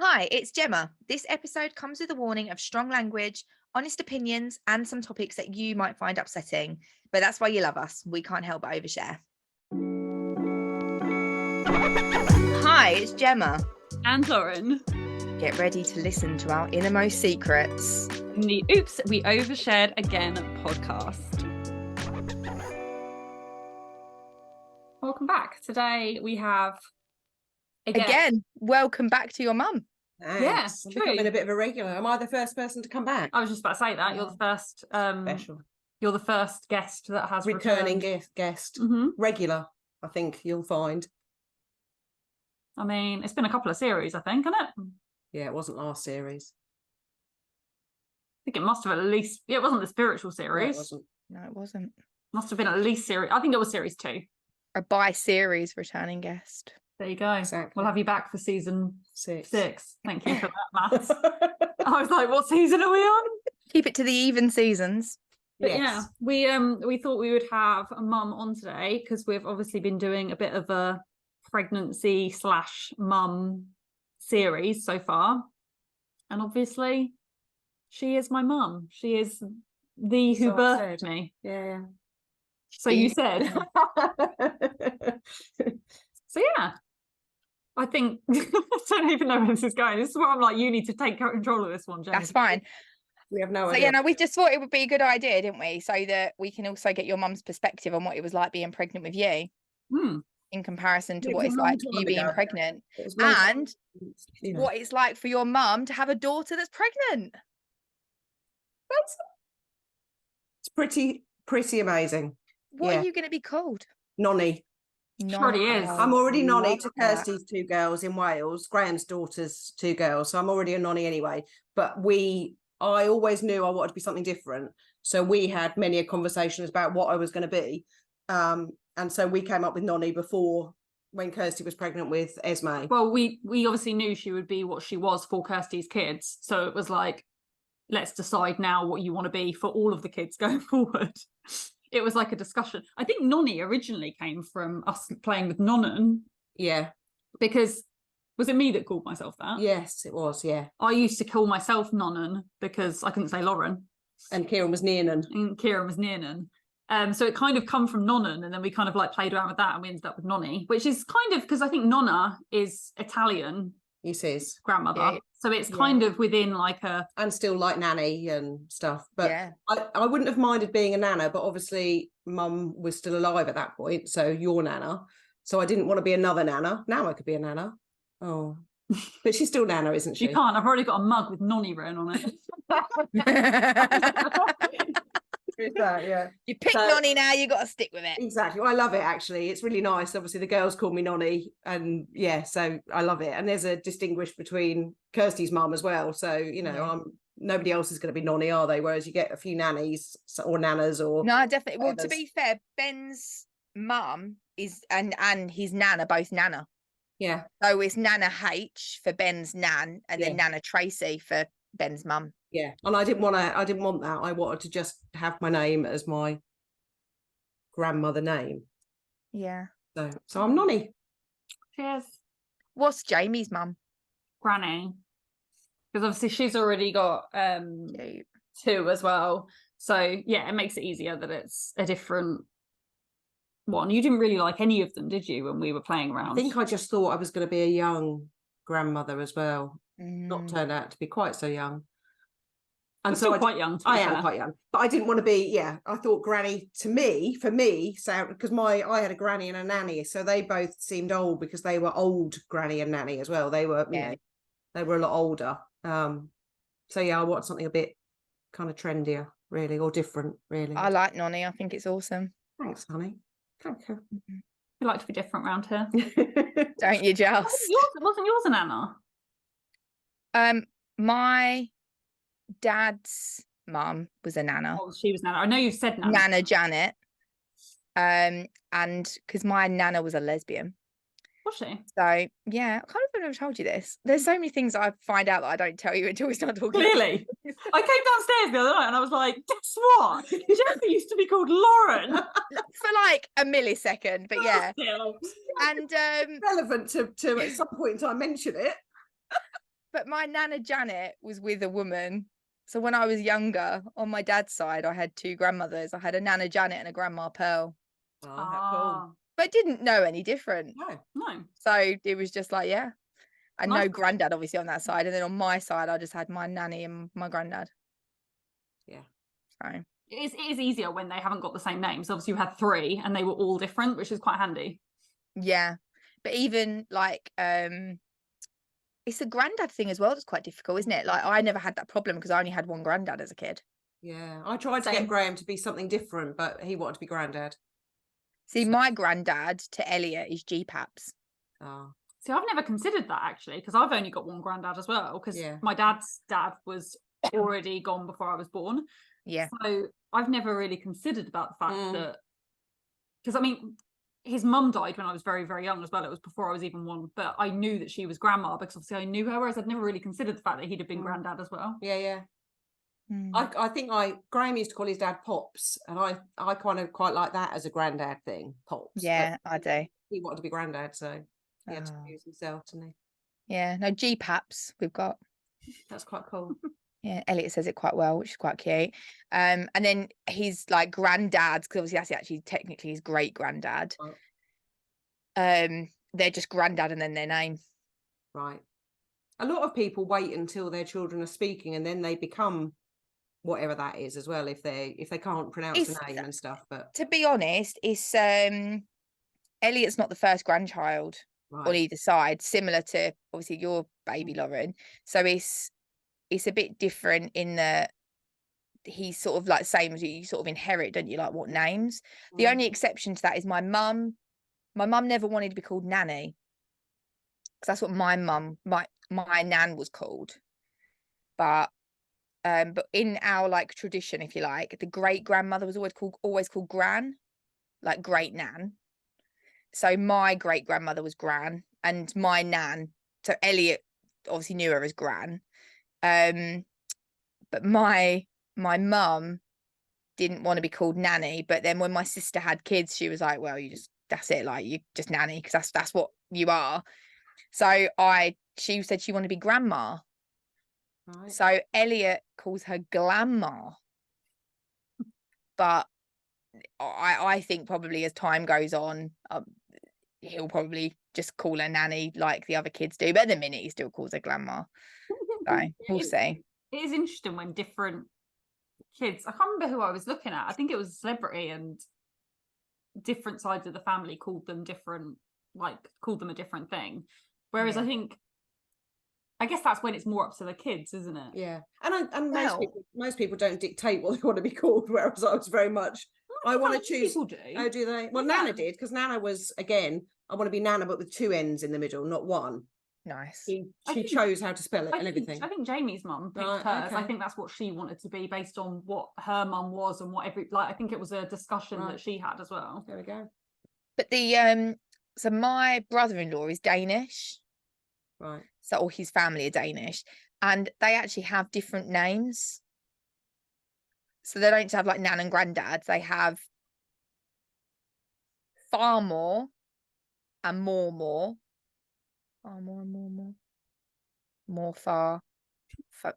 Hi, it's Gemma. This episode comes with a warning of strong language, honest opinions, and some topics that you might find upsetting. But that's why you love us. We can't help but overshare. Hi, it's Gemma. And Lauren. Get ready to listen to our innermost secrets In the Oops, We Overshared Again podcast. Welcome back. Today we have again. Welcome back to your mum. Yes, Yeah, true. I've been a bit of a regular. Am I the first person to come back? I was just about to say that you're the first Special. You're the first guest that has Returning returned. guest. Mm-hmm. Regular, I think you'll find. I mean, it's been a couple of series, I think, hasn't it? Yeah, it wasn't last series. I think it must have at least. Yeah, it wasn't the spiritual No, series. it wasn't. No, it wasn't. Must have been at least series. I think it was series 2. A bi-series returning guest. There you go. Exactly. We'll have you back for season 6. 6. Thank you for that, Matt. I was like, what season are we on? Keep it to the even seasons. But Yes. yeah, we thought we would have a mum on today because we've obviously been doing a bit of a pregnancy / mum series so far. And obviously she is my mum. She is the who So I birthed said. me. Yeah. So you said. So yeah. I think I don't even know where this is going. This is where I'm like, you need to take control of this one, James. That's fine. We have no So idea. yeah, no, we just thought it would be a good idea, didn't we? So that we can also get your mum's perspective on what it was like being pregnant with you in comparison to It what was it's a long like time you being ago. pregnant, It was a long time. and You know. what it's like for your mum to have a daughter that's pregnant. It's pretty amazing. What Yeah. are you going to be called? Nonny. Already is. I'm already nonny Love to that. Kirsty's 2 girls in Wales, Graham's daughter's 2 girls. So I'm already a nonny anyway. But I always knew I wanted to be something different. So we had many a conversations about what I was going to be. And so we came up with nonny before when Kirsty was pregnant with Esme. Well, we obviously knew she would be what she was for Kirsty's kids. So it was like, let's decide now what you want to be for all of the kids going forward. It was like a discussion. I think Nonny originally came from us playing with Nonnon. Yeah. Because, was it me that called myself that? Yes, it was. Yeah. I used to call myself Nonnon because I couldn't say Lauren. And Kieran was Niernan. And Kieran was Niernan. So it kind of come from Nonnon, and then we kind of like played around with that and we ended up with Nonny, which is kind of, because I think Nonna is Italian He says. grandmother. Yeah. So it's kind of within like a... And still like nanny and stuff. But Yeah. I wouldn't have minded being a nana, but obviously mum was still alive at that point. So your nana. So I didn't want to be another nana. Now I could be a nana. Oh. But she's still nana, isn't she? You can't. I've already got a mug with Nonny written on it. Is that, yeah. You pick So- Nonny now, you got to stick with it. Exactly. Well, I love it, actually. It's really nice. Obviously, the girls call me Nonny. And yeah, so I love it. And there's a distinguish between Kirsty's mum as well. So, you know, Yeah. nobody else is going to be Nonny, are they? Whereas you get a few nannies or nanas or... No, definitely. Well, to whatever's- be fair, Ben's mum is and his nana, both Nana. Yeah. So it's Nana H for Ben's nan, and then Yeah. Nana Tracy for Ben's mum. Yeah, and I didn't want that. I wanted to just have my name as my grandmother name. Yeah. So I'm Nonny. Cheers. What's Jamie's mum? Granny. Because obviously she's already got Cute. 2 as well. So yeah, it makes it eeasier that it's a different one. You didn't really like any of them, did you, when we were playing around? I think I just thought I was going to be a young grandmother as well. Not Mm. turned out to be quite so young. And You're so still quite young, to be I am fair. quite young, but I didn't want to be. Yeah, I thought granny for me sound, because I had a granny and a nanny, so they both seemed old because they were old granny and nanny as well. They were, Yeah. they were a lot older. So yeah, I want something a bit kind of trendier, really, or different, really. I like Nonny. I think it's awesome. Thanks, honey. Thank you. We like to be different around here. Don't you just? Wasn't yours an Anna? My dad's mum was a nana. Oh, she was Nana. I know you said Nana. Nana Janet. And because my nana was a lesbian. Was she? So yeah, I can't even have told you this. There's so many things I find out that I don't tell you until we start talking. Clearly. I came downstairs the other night and I was like, guess what? Jeffy used to be called Lauren. For like a millisecond, but yeah. Still. And Relevant to at some point in time mention it. but but my Nana Janet was with a woman. So when I was younger, on my dad's side, I had 2 grandmothers. I had a Nana Janet and a Grandma Pearl. Oh, how cool. But I didn't know any different. No. So it was just like, yeah. And Nice. no granddad, obviously, on that side. And then on my side, I just had my nanny and my granddad. Yeah. So It is easier when they haven't got the same names. Obviously, you had 3 and they were all different, which is quite handy. yeah. But even like it's the granddad thing as well that's quite difficult, isn't it? Like I never had that problem because I only had one granddad as a kid. Yeah. I tried to Same. get Graham to be something different, but he wanted to be granddad. See, my granddad to Elliot is G-Paps. Oh. See, I've never considered that actually, because I've only got one granddad as well, because Yeah. my dad's dad was already gone before I was born. Yeah. So I've never really considered about the fact Mm. that, because I mean, his mum died when I was very, very young as well. It was before I was even 1, but I knew that she was grandma because obviously I knew her, whereas I'd never really considered the fact that he'd have been Mm. granddad as well. Yeah, yeah. Mm. I think Graham used to call his dad Pops, and I kind of quite like that as a granddad thing, Pops. Yeah, but I do. he wanted to be granddad, so he had to Oh. use himself, didn't Yeah, no, G-Paps we've got. he? That's quite cool. Yeah, Elliot says it quite well, which is quite cute. And then his like granddad, because obviously that's actually technically his great granddad. Right. They're just granddad and then their name. Right. A lot of people wait until their children are speaking and then they become whatever that is as well, if they can't pronounce the name and stuff. But to be honest, it's Elliot's not the first grandchild on right. either side, similar to obviously your baby Lauren. So it's a bit different in that he's sort of like same as you sort of inherit, don't you? Like what names? The only exception to that is my mum. My mum never wanted to be called Nanny, because that's what my mum, my nan was called. But in our like tradition, if you like, the great grandmother was always called Gran, like great nan. So my great grandmother was Gran, and my nan. So Elliot obviously knew her as Gran. But my mum didn't want to be called Nanny. But then when my sister had kids, she was like, "Well, that's it, like you just Nanny, because that's what you are." So she said she wanted to be Grandma. Right. So Elliot calls her Glamma. But I think probably as time goes on, he'll probably just call her Nanny like the other kids do. But at the minute, he still calls her Grandma. So we'll see. It is interesting when different kids, I can't remember who I was looking at. I think it was a celebrity, and different sides of the family called them a different thing. Whereas Yeah. I guess that's when it's more up to the kids, isn't it? Yeah. And Well, most people don't dictate what they want to be called, whereas I was very much I want to choose. People do. Oh, do they? Well, Yeah. Nana did, because Nana was, again, I want to be Nana, but with 2 N's in the middle, not 1. nice. She chose how to spell it and everything. I think Jamie's mum picked Right, hers. I okay. think that's what she wanted to be based on what her mum was and what I think it was a discussion Right. that she had as well. There we go. But so my brother-in-law is Danish. Right. So all his family are Danish, and they actually have different names. So they don't just have like nan and granddad. They have Farmore and More. Farmore and more far.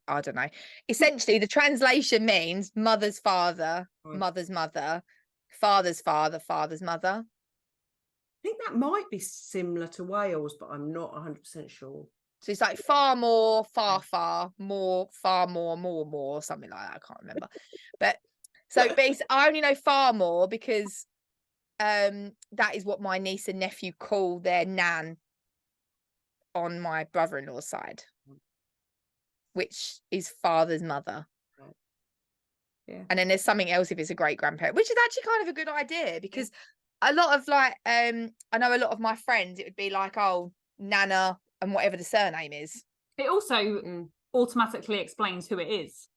I don't know. Essentially, the translation means mother's father, Right. mother's mother, father's father, father's mother. I think that might be similar to Wales, but I'm not 100% sure. So it's like far more, far more, far more, something like that. I can't remember. But I only know far more because that is what my niece and nephew call their nan on my brother-in-law's side, which is father's mother. Right. Yeah. And then there's something else if it's a great grandparent, which is actually kind of a good idea, because a lot of like I know a lot of my friends, it would be like, oh, Nana and whatever the surname is. It also automatically explains who it is.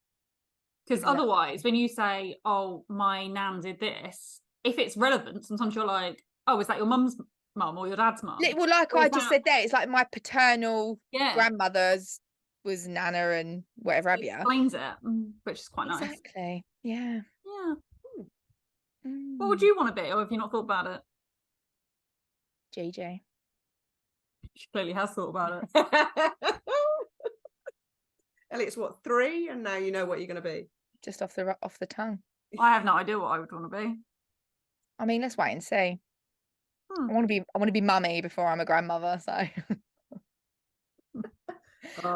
Because Exactly. otherwise, when you say, oh, my nan did this, if it's relevant, sometimes you're like, oh, is that your mum's mum or your dad's mum? Well, like I just said there, it's like my paternal grandmother's was Nana and whatever have you. Explains it, which is quite nice. Exactly. Yeah. Yeah. What would you want to be, or have you not thought about it? JJ. She clearly has thought about it. Elliot's what, 3, and now you know what you're going to be. Just off the tongue. I have no idea what I would want to be. I mean, let's wait and see. I want to be mummy before I'm a grandmother. So,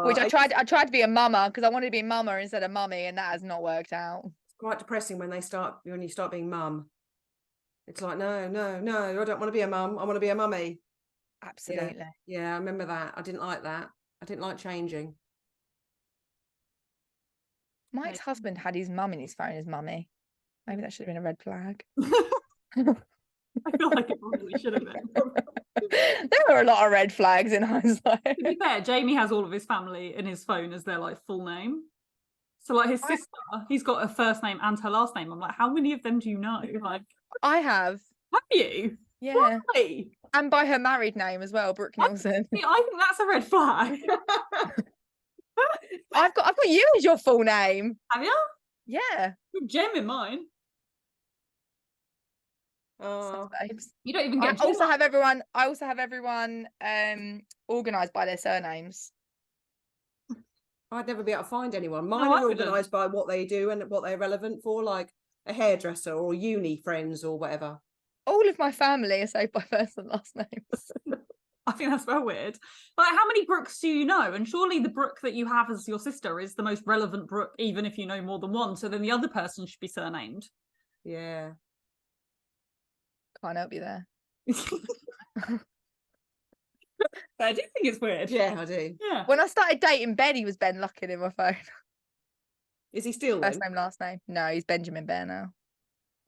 which I tried to be a mama because I wanted to be mama instead of mummy, and that has not worked out. It's quite depressing when you start being mum. It's like, no, I don't want to be a mum. I want to be a mummy. Absolutely. Yeah, I remember that. I didn't like that. I didn't like changing. My ex-husband had his mum in his phone as mummy. Maybe that should have been a red flag. I feel like it probably should have been. There were a lot of red flags in hindsight. To be fair, Jamie has all of his family in his phone as their like full name. So like his sister, he's got her first name and her last name. I'm like, how many of them do you know? Like, I have. Have you? Yeah. Why? And by her married name as well, Brooke Nielsen. I think that's a red flag. I've got you as your full name. Have you? Yeah. Gem in mine. Oh, You don't even get. I also have everyone organised by their surnames. I'd never be able to find anyone. Mine are organised by what they do and what they're relevant for, like a hairdresser or uni friends or whatever. All of my family are saved by first and last names. I think that's very weird. Like, how many Brooks do you know? And surely the Brooke that you have as your sister is the most relevant Brooke, even if you know more than one. So then the other person should be surnamed. Yeah. Can't help you there. I do think it's weird. Yeah, I do. Yeah. When I started dating Ben, he was Ben Lucken in my phone. Is he still First name, last name? No, he's Benjamin Bear now.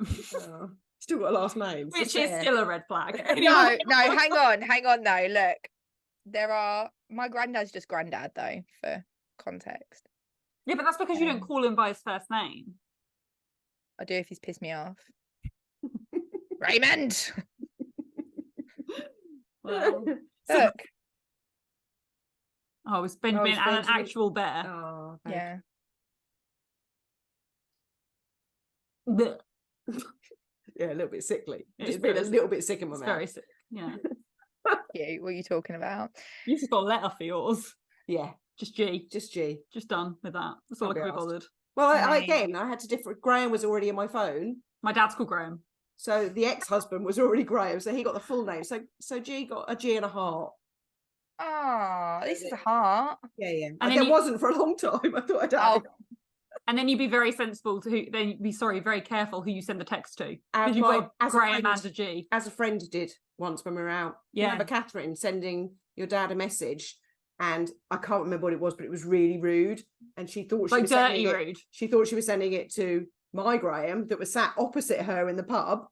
Oh, still got a last name. Which is still a red flag. No, hang on. No, look, my granddad's just granddad though, for context. Yeah, but that's because you don't call him by his first name. I do if he's pissed me off. Raymond. Well, Look. Oh, it's Benjamin and an actual bear. Oh, yeah. Yeah, a little bit sickly. Just been a little bit sick in my mouth. Very sick. Yeah. Yeah, what are you talking about? You just got a letter for yours. Yeah. Just G. Just G. Just done with that. That's all I could be bothered. Well, I had to differ. Graham was already in my phone. My dad's called Graham. So the ex-husband was already Graham, so he got the full name. So G got a G and a heart. Oh, this is a heart. Yeah. And there wasn't for a long time. I thought I'd have it. And then you'd be very sensible very careful who you send the text to. Because you've got Graham and a G. As a friend did once when we were out. Yeah. Remember Catherine sending your dad a message, and I can't remember what it was, but it was really rude. And she thought she was sending it. She thought she was sending it to my Graham that was sat opposite her in the pub.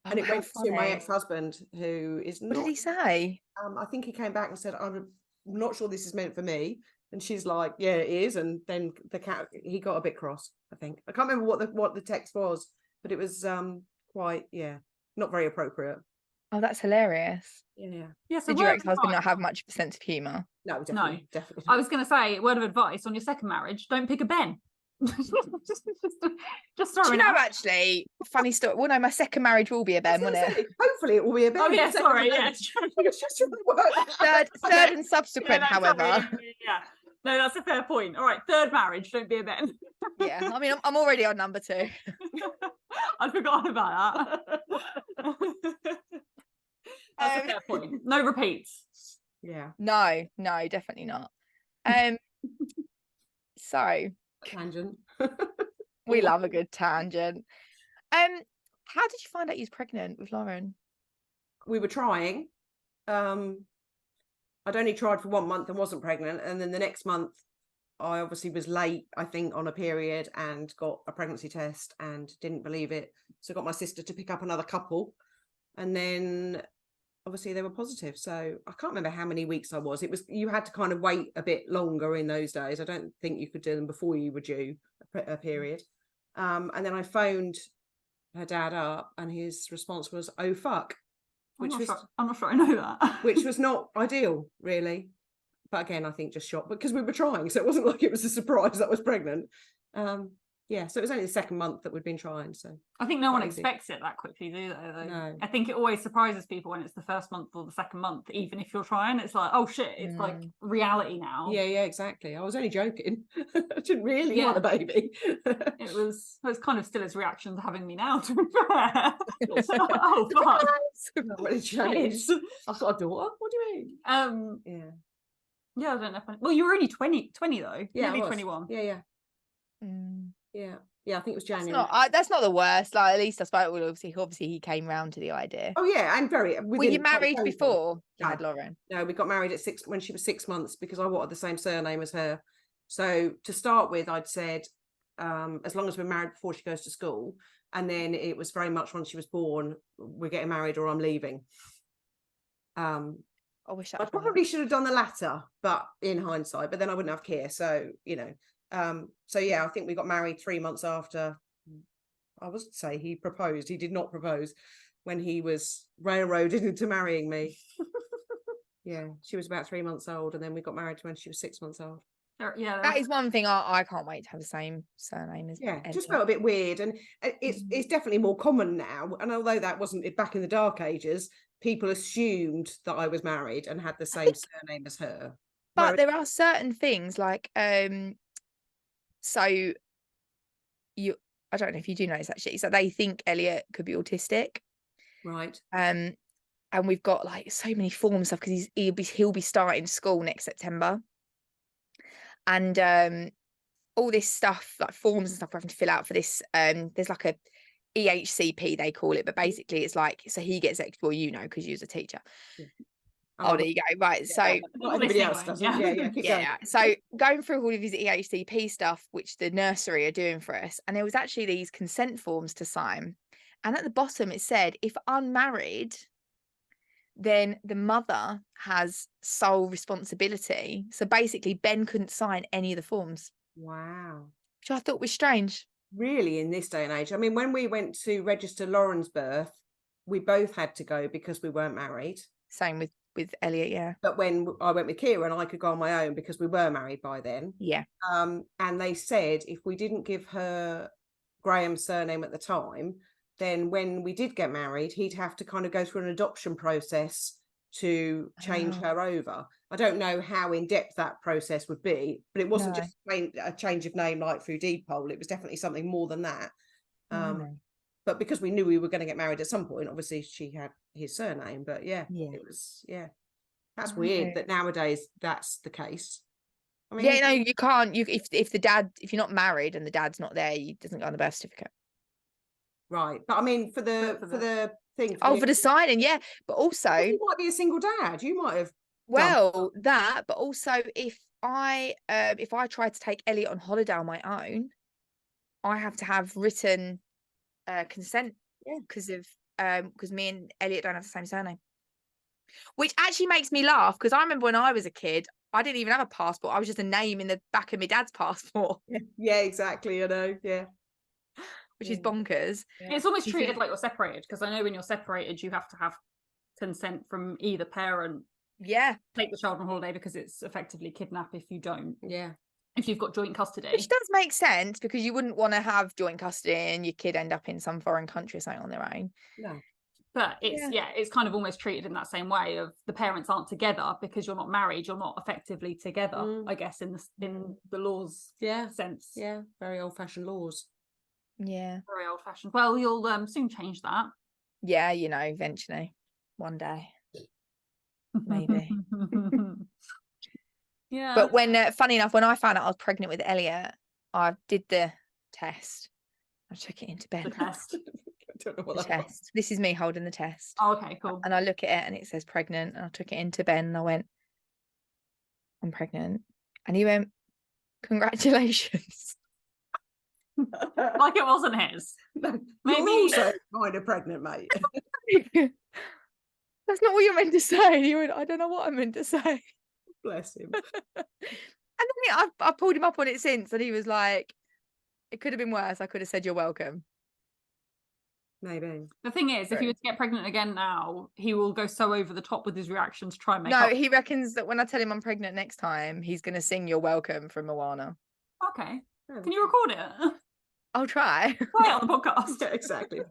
And it went to my ex-husband, who is not. What did he say? I think he came back and said, I'm not sure this is meant for me. And she's like, yeah, it is. And then he got a bit cross, I think. I can't remember what the text was, but it was quite, not very appropriate. Oh, that's hilarious. Yeah. So did your ex-husband not have much of a sense of humour? No, definitely. I was going to say, word of advice on your second marriage, don't pick a Ben. just Do you know, actually, funny story. Well, no, my second marriage will be a Ben, won't it? Hopefully it will be a Ben. Oh, yeah, sorry. Yeah. It's just third and subsequent, however. Yeah. No, that's a fair point. All right, third marriage, don't be a Ben. Yeah, I mean, I'm already on number 2. I'd forgotten about that. That's a fair point. No repeats. Yeah. No, definitely not. So tangent. We love a good tangent. How did you find out you was pregnant with Lauren? We were trying. I'd only tried for 1 month and wasn't pregnant, and then the next month I obviously was late, I think, on a period and got a pregnancy test and didn't believe it, so got my sister to pick up another couple, and then obviously they were positive. So I can't remember how many weeks I was. You had to kind of wait a bit longer in those days. I don't think you could do them before you were due a period. And then I phoned her dad up, and his response was, "Oh fuck," I'm not sure I know that. Which was not ideal, really. But again, I think just shocked, because we were trying, so it wasn't like it was a surprise that I was pregnant. Yeah, so it was only the second month that we'd been trying. So I think no one Crazy. expects it that quickly, do they? Though? No. I think it always surprises people when it's the first month or the second month, even if you're trying. It's like, oh shit, it's like reality now. Yeah, exactly. I was only joking. I didn't really Yeah. want a baby. It's kind of still his reaction to having me now, to be fair. Oh fuck. Not really changed. I've got a daughter. What do you mean? Yeah, I don't know if well, you were only 20 though. Yeah, Maybe 21. Yeah. Yeah, I think it was January. That's not the worst. Like, at least I suppose, well, obviously he came round to the idea. Oh yeah, and very. Were you married before you No. had Lauren? No, we got married at when she was 6 months because I wanted the same surname as her. So to start with, I'd said, as long as we're married before she goes to school, and then it was very much once she was born, we're getting married or I'm leaving. I wish I probably should have done the latter, but in hindsight, but then I wouldn't have care. So so yeah, I think we got married 3 months after. I would say he proposed. He did not propose when he was railroaded into marrying me. Yeah, she was about 3 months old, and then we got married when she was 6 months old. Yeah, that is one thing I can't wait to have the same surname as. Yeah, just felt a bit weird, and it's definitely more common now. And although that wasn't back in the dark ages, people assumed that I was married and had the same surname as her. But there are certain things like so I don't know if you do know this actually. So they think Elliot could be autistic, right? And we've got like so many form stuff because he'll be starting school next September, and all this stuff like forms and stuff we're having to fill out for this. There's like a EHCP they call it, but basically it's like, so he gets extra. Well, you know, because you're a teacher. Yeah. Oh, there you go. Right. So everybody else does. Yeah. So going through all of his EHCP stuff, which the nursery are doing for us, and there was actually these consent forms to sign, and at the bottom it said, if unmarried, then the mother has sole responsibility. So basically, Ben couldn't sign any of the forms. Wow. Which I thought was strange. Really, in this day and age. I mean, when we went to register Lauren's birth, we both had to go because we weren't married. Same with Elliot, yeah. But when I went with Kieran, I could go on my own because we were married by then. Yeah. And they said if we didn't give her Graham's surname at the time, then when we did get married, he'd have to kind of go through an adoption process to change her over. I don't know how in depth that process would be, but it wasn't just a change of name like through deed poll. It was definitely something more than that. But because we knew we were going to get married at some point, obviously she had his surname. But it was that's weird that nowadays that's the case. I mean, you can't. If you're not married and the dad's not there, he doesn't go on the birth certificate. Right, but I mean for the thing. For the signing, yeah. But also, you might be a single dad. You might have. Well, that, but also if I try to take Elliot on holiday on my own, I have to have written consent because me and Elliot don't have the same surname, which actually makes me laugh because I remember when I was a kid, I didn't even have a passport. I was just a name in the back of my dad's passport. Yeah, exactly. I know. Yeah. Which is bonkers. Yeah. It's almost treated like you're separated because I know when you're separated, you have to have consent from either parent. Yeah. Take the child on holiday because it's effectively kidnap if you don't. Yeah. If you've got joint custody. Which does make sense because you wouldn't want to have joint custody and your kid end up in some foreign country or something on their own. No. But it's kind of almost treated in that same way of the parents aren't together because you're not married, you're not effectively together, I guess, in the laws sense. Yeah, very old-fashioned laws. Yeah. Very old-fashioned. Well, you'll soon change that. Yeah, eventually. One day. Maybe. Yeah. But when funny enough, when I found out I was pregnant with Elliot, I did the test. I took it into bed. The test. I don't know what the test. This is me holding the test. Oh, okay, cool. And I look at it and it says pregnant, and I took it into bed and I went, I'm pregnant. And he went, congratulations. Like it wasn't his. No, maybe you're also kind of pregnant, mate. That's not what you're meant to say. He went, I don't know what I'm meant to say. Bless him. And then I pulled him up on it since, and he was like, it could have been worse. I could have said you're welcome. Maybe. The thing is, if he were to get pregnant again now, he will go so over the top with his reactions, try and make No, up. he reckons that when I tell him I'm pregnant next time, he's going to sing You're Welcome from Moana. Okay. Can you record it? I'll try. Try it on the podcast. Yeah, exactly. A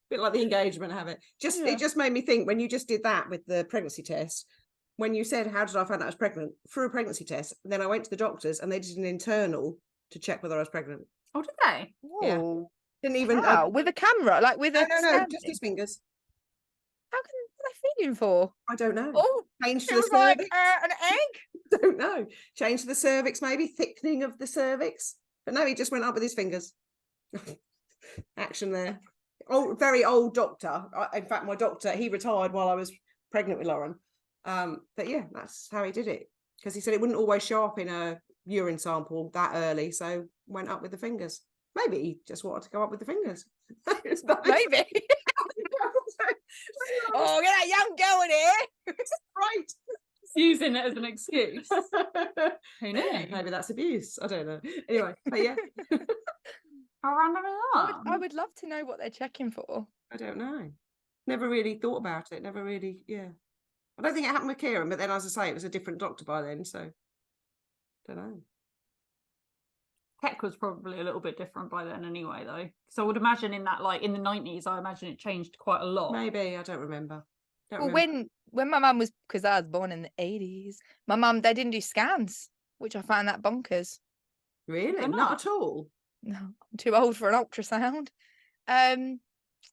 bit like the engagement habit. It just made me think when you just did that with the pregnancy test. When you said, "How did I find out I was pregnant?" Through a pregnancy test. And then I went to the doctors and they did an internal to check whether I was pregnant. Oh, did they? Yeah. Oh, Didn't even. how? With a camera, like with a No, stand just thing? his fingers. How can what are they feeling for? I don't know. Oh, Change to it the was like cervix. an egg. Don't know. Change to the cervix, maybe thickening of the cervix. But no, he just went up with his fingers. Action there. Oh, very old doctor. In fact, my doctor, he retired while I was pregnant with Lauren. But yeah, that's how he did it. Because he said it wouldn't always show up in a urine sample that early, so went up with the fingers. Maybe he just wanted to go up with the fingers. Maybe. Oh, get that young girl in here. Right. Using it as an excuse. Who knew? Yeah, maybe that's abuse. I don't know. Anyway, but yeah, How random is that? I would love to know what they're checking for. I don't know. Never really thought about it. Never really, yeah. I don't think it happened with Kieran, but then, as I say, it was a different doctor by then, so don't know. Tech was probably a little bit different by then anyway, though. So I would imagine in that, like in the 90s, I imagine it changed quite a lot. Maybe, I don't remember. Well, when my mum was, because I was born in the 80s, my mum, they didn't do scans, which I find that bonkers. Really? Why Not not? at all. No, I'm too old for an ultrasound.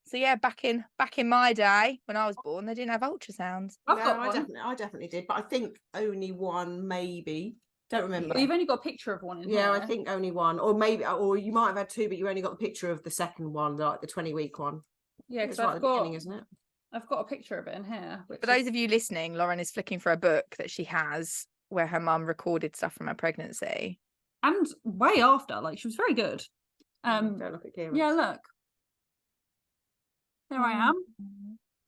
So yeah, back in my day when I was born, they didn't have ultrasounds. I've No, got I one. definitely did, but I think only one, maybe. Don't remember. Well, you've only got a picture of one in Yeah, here. I think only one, or maybe, or you might have had two, but you only got the picture of the second one, like the 20-week one. Yeah, It's because right at the beginning, isn't it? I've got a picture of it in here. For those of you listening, Lauren is flicking for a book that she has where her mum recorded stuff from her pregnancy. And way after, like she was very good. Don't look at Kieran. Yeah, look. There I am,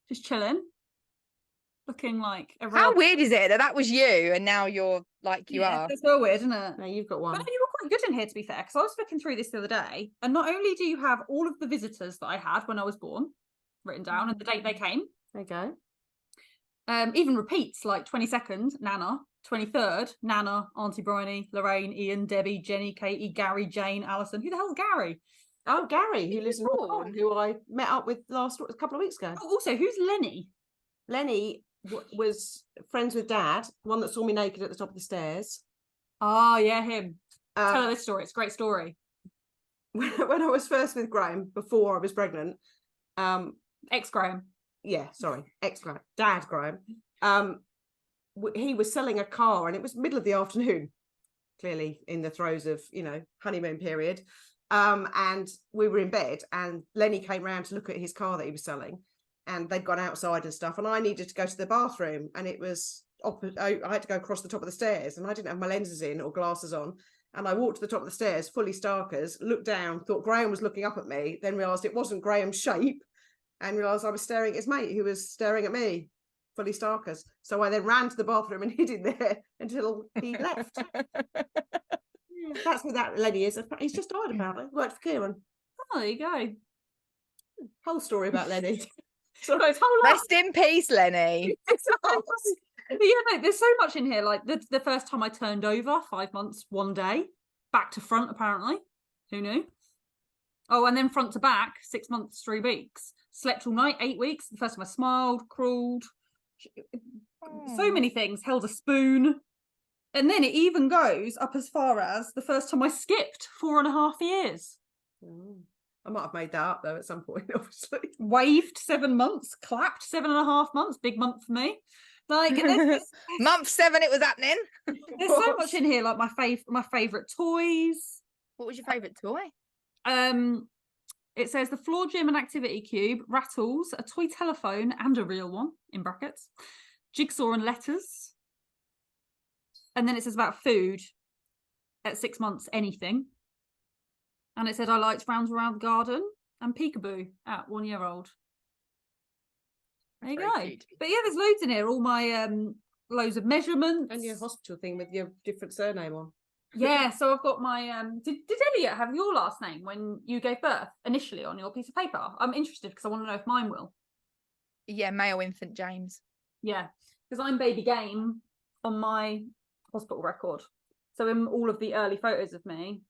just chilling, looking like a real... How weird is it that was you and now you're like you are? It's so weird, isn't it? No, you've got one. But you were quite good in here, to be fair, because I was looking through this the other day, and not only do you have all of the visitors that I had when I was born written down and the date they came, There you go. even repeats like 22nd, Nana, 23rd, Nana, Auntie Bryony, Lorraine, Ian, Debbie, Jenny, Katie, Gary, Jane, Alison. Who the hell's Gary? Oh, Gary, who lives in Prawn. Hong Kong, who I met up with a couple of weeks ago. Oh, also, who's Lenny? Lenny was friends with Dad, one that saw me naked at the top of the stairs. Oh, yeah, him. Tell her this story. It's a great story. When I was first with Graham, before I was pregnant, Ex-Graham. ex-Graham, Dad Graham, he was selling a car, and it was middle of the afternoon, clearly in the throes of, honeymoon period. And we were in bed, and Lenny came round to look at his car that he was selling, and they'd gone outside and stuff, and I needed to go to the bathroom, and it was I had to go across the top of the stairs, and I didn't have my lenses in or glasses on, and I walked to the top of the stairs fully starkers, looked down, thought Graham was looking up at me, then realised it wasn't Graham's shape, and realised I was staring at his mate who was staring at me fully starkers. So I then ran to the bathroom and hid in there until he left. That's what that lady is. He's just died apparently. Worked for Kieran. Oh, there you go. Whole story about Lenny. So it's whole lot. Rest in peace, Lenny. But yeah, no, there's so much in here. Like the first time I turned over, 5 months, 1 day, back to front, apparently. Who knew? Oh, and then front to back, 6 months, 3 weeks. Slept all night, 8 weeks. The first time I smiled, crawled. So many things. Held a spoon. And then it even goes up as far as the first time I skipped 4.5 years. I might have made that up though at some point, obviously. Waved 7 months, clapped 7.5 months. Big month for me. Like Month 7, it was happening. there's so much in here. Like my favorite toys. What was your favourite toy? It says the floor gym and activity cube, rattles, a toy telephone and a real one in brackets, jigsaw and letters. And then it says about food at 6 months, anything. And it said I liked rounds around the garden and peekaboo at 1 year old. There you go. Cute. But yeah, there's loads in here. All my loads of measurements. And your hospital thing with your different surname on. Yeah, so I've got my did Elliot have your last name when you gave birth initially on your piece of paper? I'm interested because I want to know if mine will. Yeah, male infant James. Yeah, because I'm baby game on my hospital record. So in all of the early photos of me,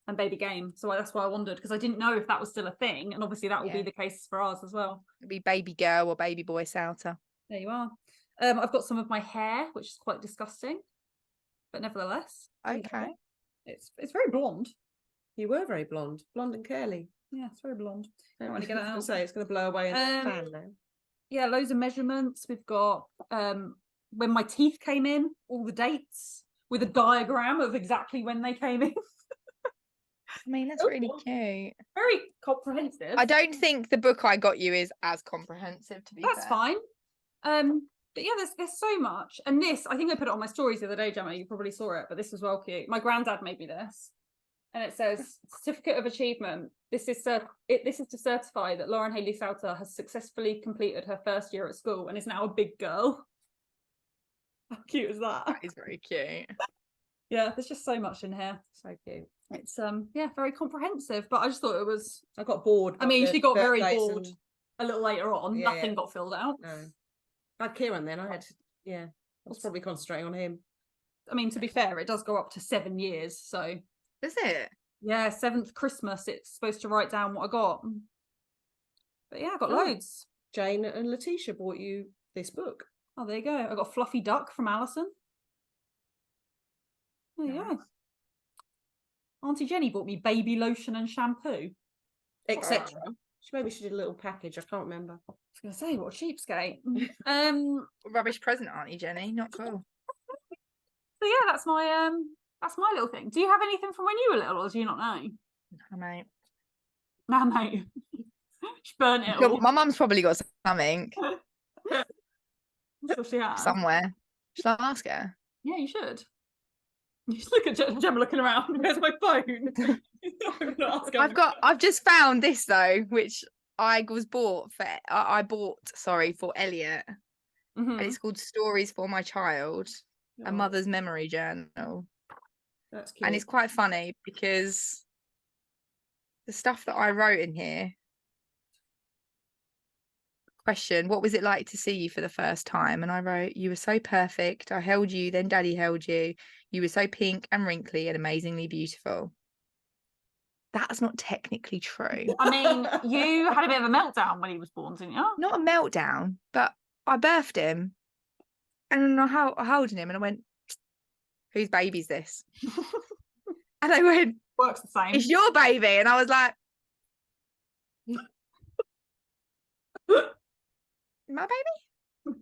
and baby game. So that's why I wondered, because I didn't know if that was still a thing, and obviously that will be Yeah. the case for ours as well. It'd be baby girl or baby boy Souter. There you are. I've got some of my hair, which is quite disgusting, but nevertheless, Okay. it's very blonde. You were very blonde and curly. Yeah, it's very blonde. I Don't want to was get it gonna out. say it's going to blow away in the fan now. Yeah, loads of measurements. We've got when my teeth came in, all the dates with a diagram of exactly when they came in. I mean, that's really cute. Very comprehensive. I don't think the book I got you is as comprehensive, to be That's fair. fine. But yeah, there's so much. And this, I think I put it on my stories the other day, Gemma. You probably saw it, but this was well cute. My granddad made me this. And it says, Certificate of Achievement. This is to certify that Lauren Haley Souter has successfully completed her first year at school and is now a big girl. How cute is that? That is very cute. Yeah, there's just so much in here. So cute. It's very comprehensive, but I just thought it was. I got bored. I mean, she got very birthdays bored and- a little later on. Yeah, Nothing yeah. got filled out. No, I had Kieran then. I was probably concentrating on him. I mean, to be fair, it does go up to 7 years. So Does it? yeah, 7th Christmas, it's supposed to write down what I got. But yeah, I got Oh. loads. Jane and Letitia bought you this book. Oh, there you go. I got Fluffy Duck from Alison. There you go. Auntie Jenny bought me baby lotion and shampoo. Etc. Maybe she did a little package. I can't remember. I was going to say, what a cheapskate. Rubbish present, Auntie Jenny. Not cool. So yeah, that's my little thing. Do you have anything from when you were little, or do you not know? No, mate. No, mate. She burnt it all. My mum's probably got something I'm sure she has. somewhere. Shall I ask her? Yeah, you should. You just look at Gemma looking around. Where's my phone? I've just found this though, which I bought for Elliot. Mhm. And it's called Stories for My Child, a mother's memory journal. That's cute. And it's quite funny because the stuff that I wrote in here. Question, what was it like to see you for the first time? And I wrote, you were so perfect. I held you, then Daddy held you. You were so pink and wrinkly and amazingly beautiful. That's not technically true. I mean, you had a bit of a meltdown when he was born, didn't you? Not a meltdown, but I birthed him. And I holding him and I went, whose baby's this? And I went, Works the same. it's your baby. And I was like, my baby?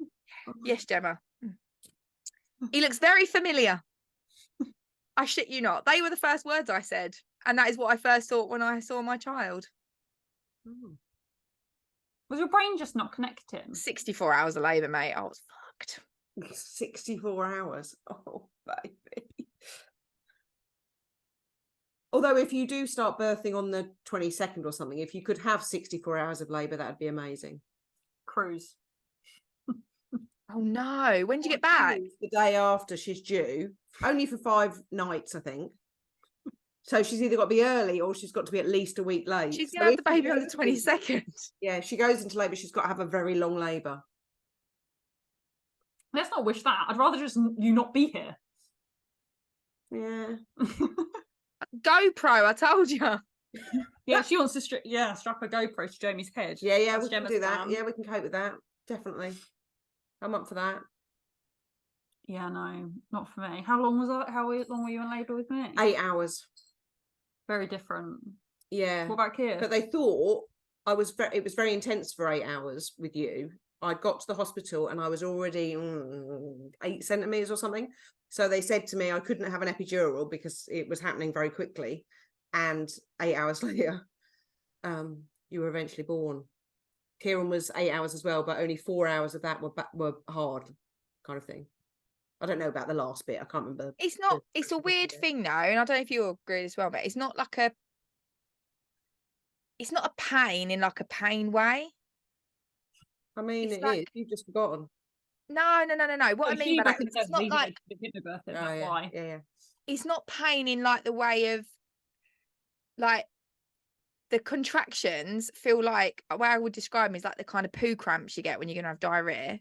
Yes, Gemma. He looks very familiar. I shit you not. They were the first words I said. And that is what I first thought when I saw my child. Was your brain just not connecting? 64 hours of labour, mate. I was fucked. 64 hours. Oh, baby. Although if you do start birthing on the 22nd or something, if you could have 64 hours of labour, that'd be amazing. Cruise. Oh no. When did you get back? The day after she's due. Only for 5 nights, I think. So she's either got to be early or she's got to be at least a week late. She's So going to have if the baby she on the goes 22nd. Yeah, she goes into labour, she's got to have a very long labour. Let's not wish that. I'd rather just you not be here. Yeah. GoPro, I told you. Yeah, she wants to strap a GoPro to Jamie's head. Yeah, That's we can Gemma's do that. plan. Yeah, we can cope with that. Definitely. I'm up for that. Yeah, no, not for me. How long were you in labour with me? 8 hours. Very different. Yeah. What about Keir? But they thought it was very intense for 8 hours with you. I got to the hospital and I was already 8 centimeters or something. So they said to me I couldn't have an epidural because it was happening very quickly. And 8 hours later, you were eventually born. Kieran was 8 hours as well, but only 4 hours of that were hard, kind of thing. I don't know about the last bit. I can't remember. It's a weird thing though, and I don't know if you agree as well, but it's not a pain in like a pain way. I mean, It's it like- is. You've just forgotten. No. What I mean by that, it's not like why. Yeah. it's not pain in like the way of like the contractions feel like the way I would describe them is like the kind of poo cramps you get when you're gonna have diarrhea,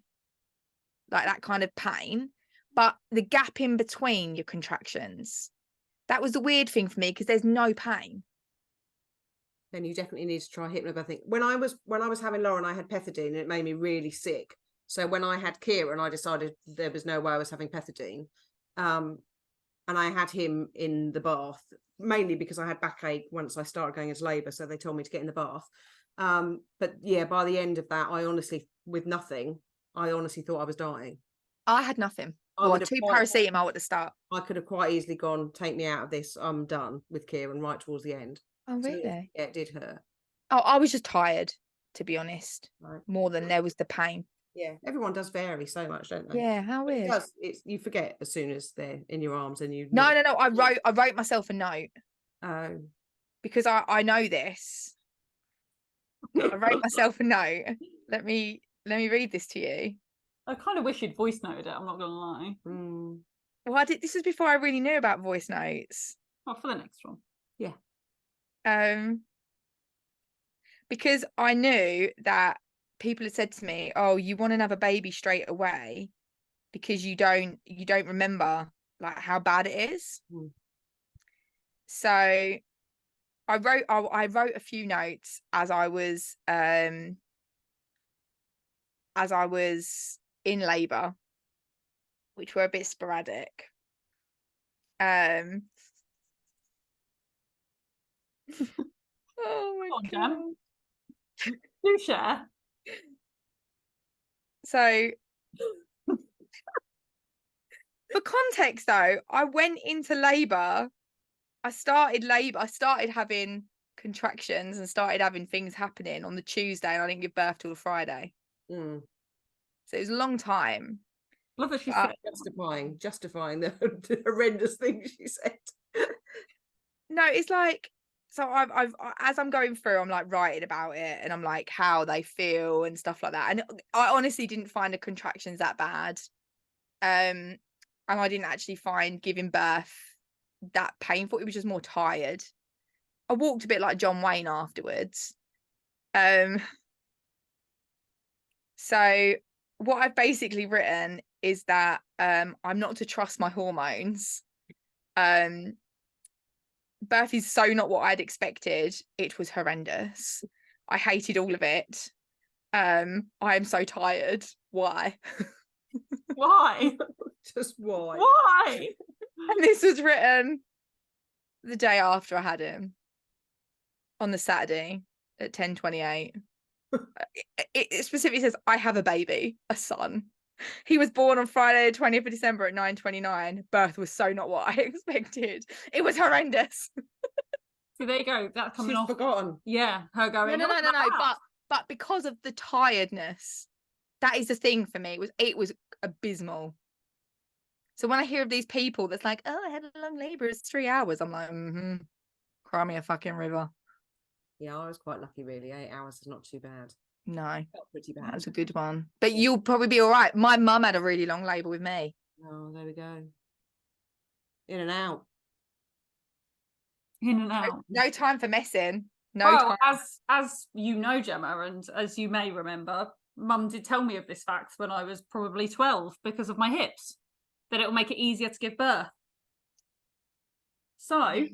like that kind of pain. But the gap in between your contractions That was the weird thing for me, because there's no pain. Then you definitely need to try hypnobirthing. When I was having Lauren, I had pethidine and it made me really sick. So when I had Kieran, I decided there was no way I was having pethidine. And I had him in the bath, mainly because I had backache once I started going into labour. So they told me to get in the bath. But yeah, by the end of that, with nothing, I honestly thought I was dying. I had nothing. Well, 2 paracetamol at the start. I could have quite easily gone, take me out of this, I'm done with Kieran right towards the end. Oh, So, really? yeah, it did hurt. Oh, I was just tired, to be honest, Right. more than there was the pain. Yeah, everyone does vary so much, don't they? Yeah, how But weird. you forget as soon as they're in your arms and you. No. I wrote myself a note. Oh. Because I know this. I wrote myself a note. Let me read this to you. I kind of wish you'd voice noted it, I'm not gonna lie. Well, this was before I really knew about voice notes. Oh, for the next one. Yeah. Because I knew that people had said to me, "Oh, you want another baby straight away because you don't remember like how bad it is." So I wrote a few notes as I was in labour, which were a bit sporadic. Oh my God. Do share. So for context though, I went into labour. I started having contractions and started having things happening on the Tuesday, and I didn't give birth till the Friday. So it was a long time. Love that she said justifying the horrendous things she said. No, it's like, so I've as I'm going through, I'm like writing about it, and I'm like how they feel and stuff like that. And I honestly didn't find the contractions that bad. And I didn't actually find giving birth that painful. It was just more tired. I walked a bit like John Wayne afterwards. So what I've basically written is that I'm not to trust my hormones. Birth is so not what I'd expected. It was horrendous. I hated all of it. I am so tired. Why? Why? Just why? Why? And this was written the day after I had him, on the Saturday at 10:28. It specifically says, "I have a baby, a son. He was born on Friday, 20th of December at 9:29. Birth was so not what I expected. It was horrendous." So there you go. That's coming She's off. forgotten. Yeah, her going. No. But because of the tiredness, that is the thing for me. It was abysmal. So when I hear of these people that's like, "Oh, I had a long labour, it's 3 hours," I'm like, cry me a fucking river. Yeah, I was quite lucky, really. 8 hours is not too bad. No, Felt pretty bad. that was a good one. But you'll probably be all right. My mum had a really long labour with me. Oh, there we go. In and out. In and out. No time for messing. Time. As you know, Gemma, and as you may remember, Mum did tell me of this fact when I was probably 12 because of my hips, that it will make it easier to give birth. So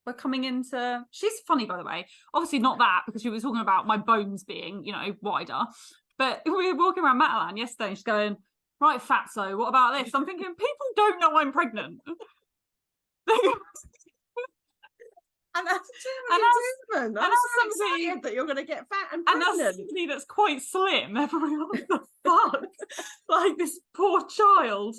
we're coming into, she's funny, by the way, obviously not that, because she was talking about my bones being, wider, but we were walking around Matalan yesterday and she's going, "Right, fatso, what about this?" I'm thinking, people don't know I'm pregnant. And that's somebody that you're going to get fat and pregnant. And that's somebody that's quite slim. Everybody, what the fuck? Like this poor child.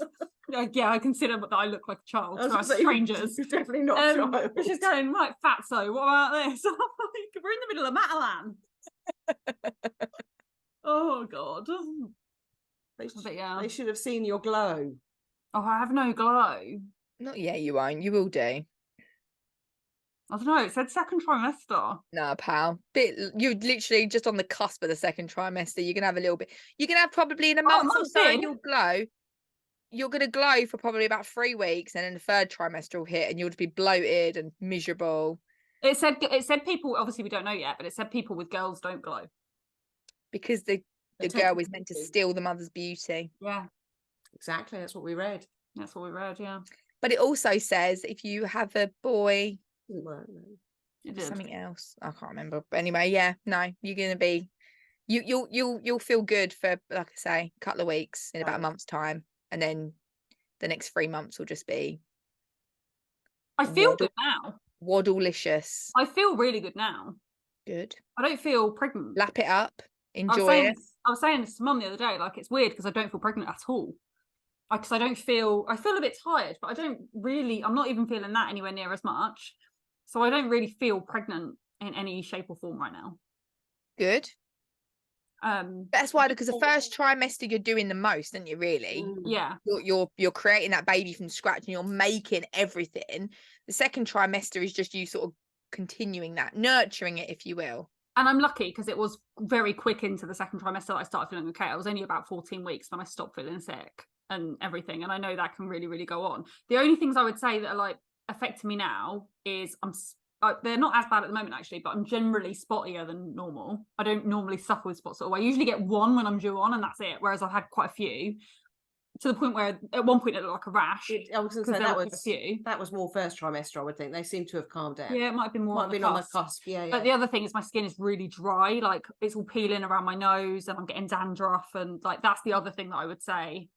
Yeah, I consider that I look like a child to strangers. You're definitely not a child. She's going, "Right, fatso, what about this?" I'm like, we're in the middle of Matalan. Oh God. They should have seen your glow. Oh, I have no glow. Not yet, you won't. You will do. I don't know. It said second trimester. No, pal. You're literally just on the cusp of the second trimester. You're gonna have a little bit. You're gonna have probably in a month or so, and you'll glow. You're gonna glow for probably about 3 weeks, and then the third trimester will hit, and you'll just be bloated and miserable. It said people. Obviously, we don't know yet, but it said people with girls don't glow because the girl is meant to steal the mother's beauty. Yeah, exactly. That's what we read. Yeah. But it also says if you have a boy, Didn't work, no. It did. something else, I can't remember. But anyway, yeah, no, you're gonna be, you'll feel good for, like I say, a couple of weeks, in about a Right. month's time, and then the next 3 months will just be I feel waddle, good now. waddle-licious. I feel really good now. Good. I don't feel pregnant. Lap it up. I Enjoy it. was saying this to Mum the other day, like it's weird because I don't feel pregnant at all. Because I feel a bit tired, but I'm not even feeling that anywhere near as much. So I don't really feel pregnant in any shape or form right now. Good. That's why, because the first trimester you're doing the most, aren't you, really? Yeah. You're creating that baby from scratch and you're making everything. The second trimester is just you sort of continuing that, nurturing it, if you will. And I'm lucky because it was very quick into the second trimester that I started feeling okay. I was only about 14 weeks when I stopped feeling sick and everything. And I know that can really, really go on. The only things I would say that are like affecting me now is they're not as bad at the moment actually, but I'm generally spottier than normal. I don't normally suffer with spots at all. I usually get one when I'm due on and that's it. Whereas I've had quite a few, to the point where at one point it looked like a rash. I was going to say that was more first trimester, I would think. They seem to have calmed down. Yeah, it might have been more on the cusp. Yeah, yeah. But the other thing is my skin is really dry, like it's all peeling around my nose and I'm getting dandruff, and like that's the other thing that I would say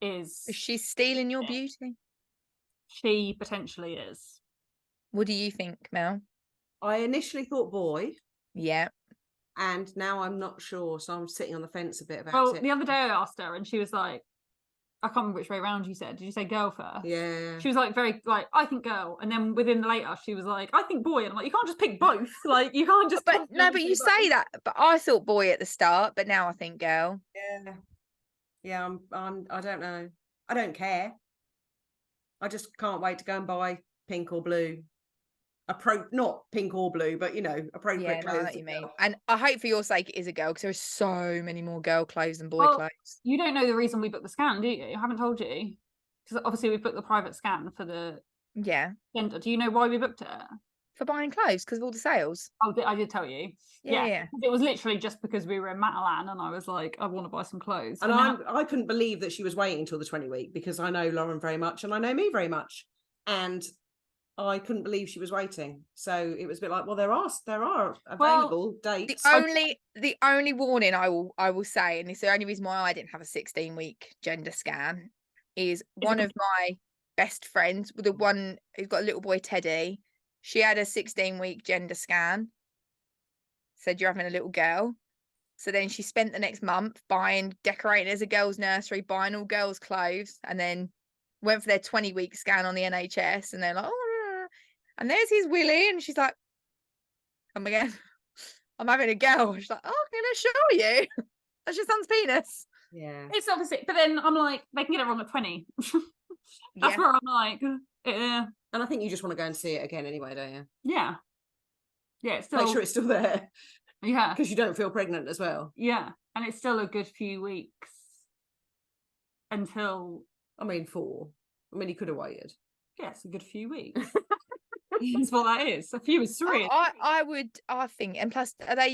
is She's stealing your beauty. She potentially is. What do you think, Mel? I initially thought boy. Yeah. And now I'm not sure, so I'm sitting on the fence a bit about Well, it. the other day I asked her and she was like, I can't remember which way around you said. Did you say girl first? Yeah. She was like very like, I think girl. And then within later she was like, I think boy. And I'm like, you can't just pick both. Like you can't just But no, but you say that. But I thought boy at the start, but now I think girl. Yeah. Yeah, I don't know. I don't care. I just can't wait to go and buy pink or blue. Not pink or blue, but appropriate clothes. I know what you mean. And I hope for your sake it is a girl, because there are so many more girl clothes than boy clothes. You don't know the reason we booked the scan, do you? I haven't told you. Because obviously we booked the private scan for the gender. Do you know why we booked it? For buying clothes, because of all the sales. Oh, I did tell you. Yeah. It was literally just because we were in Matalan and I was like, I want to buy some clothes. And I couldn't believe that she was waiting until the 20 week, because I know Lauren very much and I know me very much. And I couldn't believe she was waiting. So it was a bit like, well, there are available dates. The only warning I will say, and it's the only reason why I didn't have a 16-week gender scan, is one of my best friends, the one who's got a little boy, Teddy, she had a 16-week gender scan, said you're having a little girl. So then she spent the next month decorating as a girls' nursery, buying all girls' clothes, and then went for their 20-week scan on the NHS, and they're like, oh, and there's his Willie, and she's like, come again, I'm having a girl. She's like, oh, I'm gonna show you. That's your son's penis. Yeah, it's obviously, but then I'm like, they can get it wrong at 20. That's where I'm like, yeah. And I think you just want to go and see it again anyway, don't you? Yeah. It's still, make sure it's still there. Yeah, because you don't feel pregnant as well. Yeah, and it's still a good few weeks until. 4. You could have waited. Yeah, it's a good few weeks. That's what that is. A few is 3. I think, and plus, how are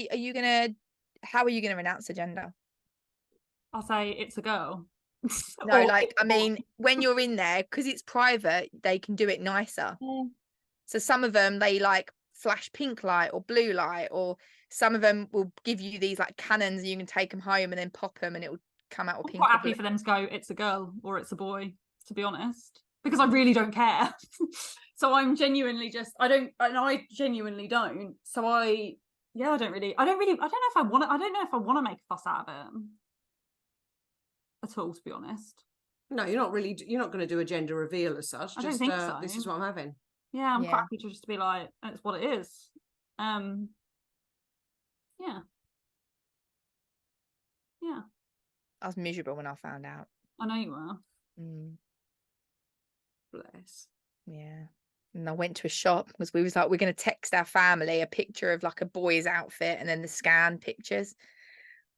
you gonna announce the gender? I'll say it's a girl. No, when you're in there, because it's private, they can do it nicer. Yeah. So some of them, they like flash pink light or blue light, or some of them will give you these like cannons and you can take them home and then pop them and it will come out with pink. I'm quite happy for them to go, it's a girl or it's a boy, to be honest, because I really don't care. So I'm genuinely I genuinely don't. So I don't know if I want to make a fuss out of it at all, to be honest. No, you're not going to do a gender reveal as such. I don't think so. This is what I'm having. Yeah, I'm quite happy to just be like, it's what it is. Yeah. I was miserable when I found out. I know you were. Bless. Yeah. And I went to a shop because we was like, we're going to text our family a picture of like a boy's outfit and then the scan pictures.